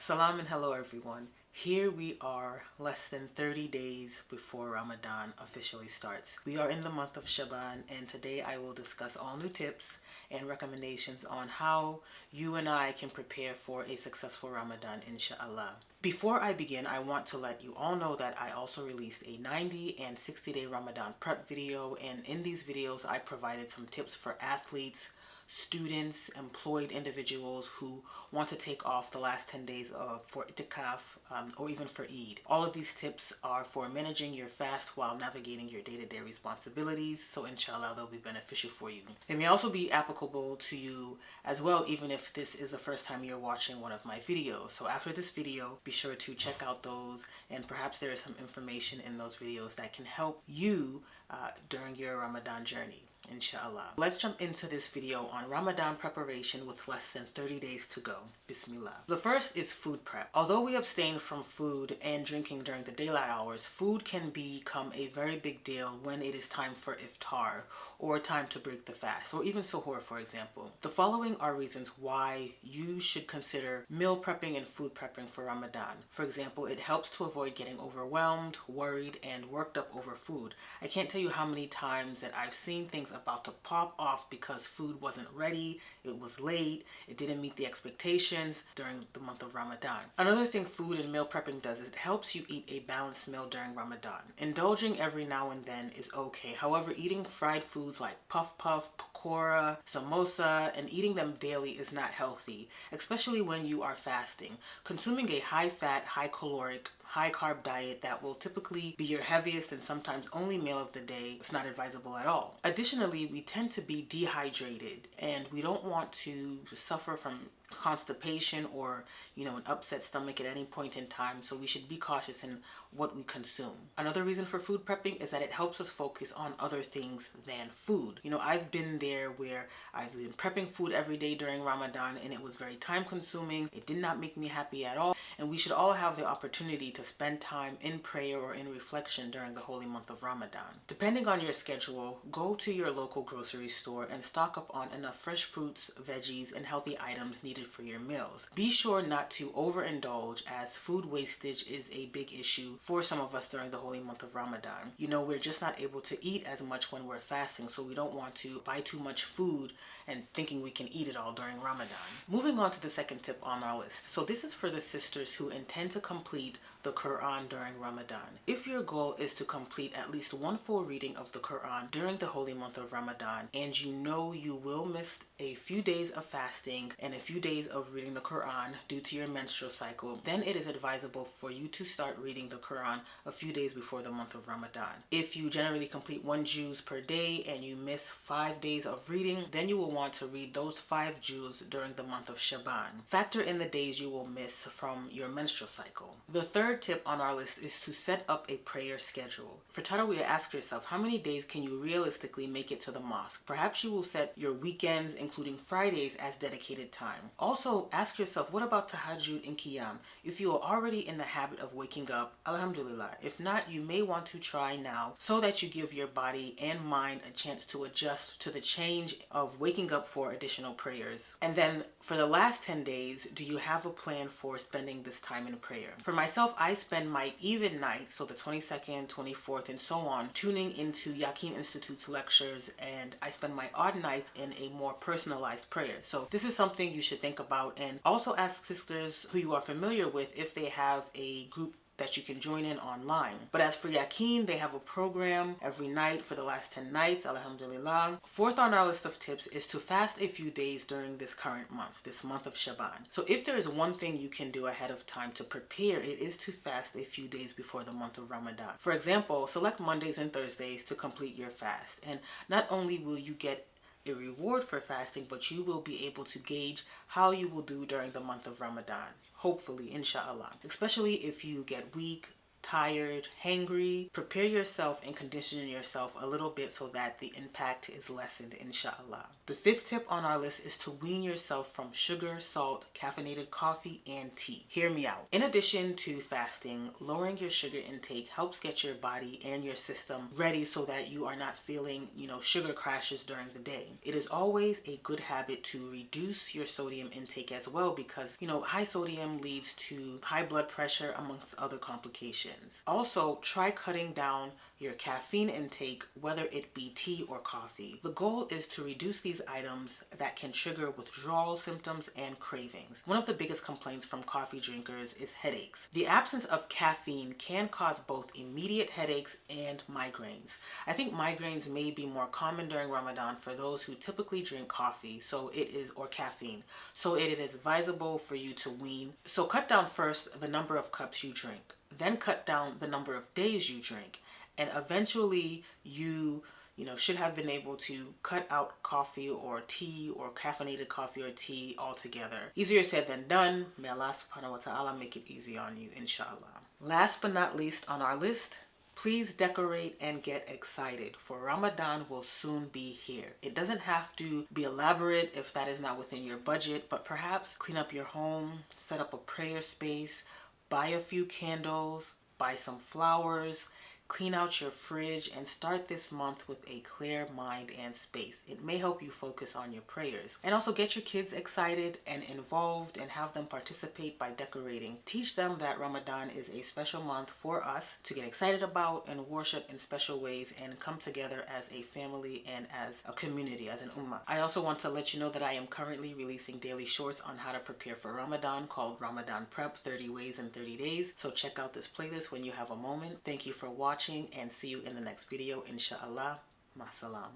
Salam and hello everyone. Here we are less than 30 days before Ramadan officially starts. We are in the month of Shaban, and today I will discuss all new tips and recommendations on how you and I can prepare for a successful Ramadan, inshallah. Before I begin, I want to let you all know that I also released a 90 and 60-day Ramadan prep video, and in these videos I provided some tips for athletes, students, employed individuals who want to take off the last 10 days for itikaf or even for Eid. All of these tips are for managing your fast while navigating your day-to-day responsibilities, so inshallah they'll be beneficial for you. They may also be applicable to you as well, even if this is the first time you're watching one of my videos. So after this video, be sure to check out those, and perhaps there is some information in those videos that can help you during your Ramadan journey, inshallah. Let's jump into this video on Ramadan preparation with less than 30 days to go. Bismillah. The first is food prep. Although we abstain from food and drinking during the daylight hours, food can become a very big deal when it is time for iftar or time to break the fast, or even suhoor, for example. The following are reasons why you should consider meal prepping and food prepping for Ramadan. For example, it helps to avoid getting overwhelmed, worried, and worked up over food. I can't tell you how many times that I've seen things about to pop off because food wasn't ready, it was late, it didn't meet the expectations during the month of Ramadan. Another thing food and meal prepping does is it helps you eat a balanced meal during Ramadan. Indulging every now and then is okay. However, eating fried foods like puff, pakora, samosa, and eating them daily is not healthy, especially when you are fasting. Consuming a high-fat, high-caloric, high-carb diet that will typically be your heaviest and sometimes only meal of the day is not advisable at all. Additionally, we tend to be dehydrated, and we don't want to suffer from constipation or an upset stomach at any point in time, so we should be cautious in what we consume. Another reason for food prepping is that it helps us focus on other things than food. I've been there where I've been prepping food every day during Ramadan, and it was very time consuming. It did not make me happy at all, and we should all have the opportunity to spend time in prayer or in reflection during the holy month of Ramadan. Depending on your schedule, go to your local grocery store and stock up on enough fresh fruits, veggies, and healthy items needed for your meals. Be sure not to overindulge, as food wastage is a big issue for some of us during the holy month of Ramadan. We're just not able to eat as much when we're fasting, so we don't want to buy too much food and thinking we can eat it all during Ramadan. Moving on to the second tip on our list. So this is for the sisters who intend to complete the Qur'an during Ramadan. If your goal is to complete at least one full reading of the Qur'an during the holy month of Ramadan, and you will miss a few days of fasting and a few days of reading the Qur'an due to your menstrual cycle, then it is advisable for you to start reading the Qur'an a few days before the month of Ramadan. If you generally complete 1 juz per day and you miss 5 days of reading, then you will want to read those 5 juz during the month of Shaban. Factor in the days you will miss from your menstrual cycle. The third tip on our list is to set up a prayer schedule. For Tarawih, ask yourself, how many days can you realistically make it to the mosque? Perhaps you will set your weekends, including Fridays, as dedicated time. Also, ask yourself, what about Tahajjud and Qiyam? If you are already in the habit of waking up, alhamdulillah. If not, you may want to try now so that you give your body and mind a chance to adjust to the change of waking up for additional prayers. And then for the last 10 days, do you have a plan for spending this time in prayer? For myself, I spend my even nights, so the 22nd, 24th, and so on, tuning into Yaqeen Institute's lectures, and I spend my odd nights in a more personalized prayer. So this is something you should think about, and also ask sisters who you are familiar with if they have a group that you can join in online. But as for Yaqeen, they have a program every night for the last 10 nights, alhamdulillah. Fourth on our list of tips is to fast a few days during this current month, this month of Shaban. So if there is one thing you can do ahead of time to prepare, it is to fast a few days before the month of Ramadan. For example, select Mondays and Thursdays to complete your fast. And not only will you get a reward for fasting, but you will be able to gauge how you will do during the month of Ramadan. Hopefully, inshallah. Especially if you get weak, tired, hangry, prepare yourself and condition yourself a little bit so that the impact is lessened, inshallah. The fifth tip on our list is to wean yourself from sugar, salt, caffeinated coffee, and tea. Hear me out. In addition to fasting, lowering your sugar intake helps get your body and your system ready so that you are not feeling, sugar crashes during the day. It is always a good habit to reduce your sodium intake as well because, high sodium leads to high blood pressure amongst other complications. Also, try cutting down your caffeine intake, whether it be tea or coffee. The goal is to reduce these items that can trigger withdrawal symptoms and cravings. One of the biggest complaints from coffee drinkers is headaches. The absence of caffeine can cause both immediate headaches and migraines. I think migraines may be more common during Ramadan for those who typically drink coffee, or caffeine. So it is advisable for you to wean. So cut down first the number of cups you drink, then cut down the number of days you drink, and eventually you should have been able to cut out coffee or tea or caffeinated coffee or tea altogether. Easier said than done. May Allah subhanahu wa ta'ala make it easy on you, inshallah. Last but not least on our list, please decorate and get excited, for Ramadan will soon be here. It doesn't have to be elaborate if that is not within your budget, but perhaps clean up your home, set up a prayer space, buy a few candles, buy some flowers, clean out your fridge, and start this month with a clear mind and space. It may help you focus on your prayers. And also get your kids excited and involved and have them participate by decorating. Teach them that Ramadan is a special month for us to get excited about and worship in special ways and come together as a family and as a community, as an ummah. I also want to let you know that I am currently releasing daily shorts on how to prepare for Ramadan called Ramadan Prep, 30 Ways in 30 Days. So check out this playlist when you have a moment. Thank you for watching and see you in the next video, inshallah. Ma salam.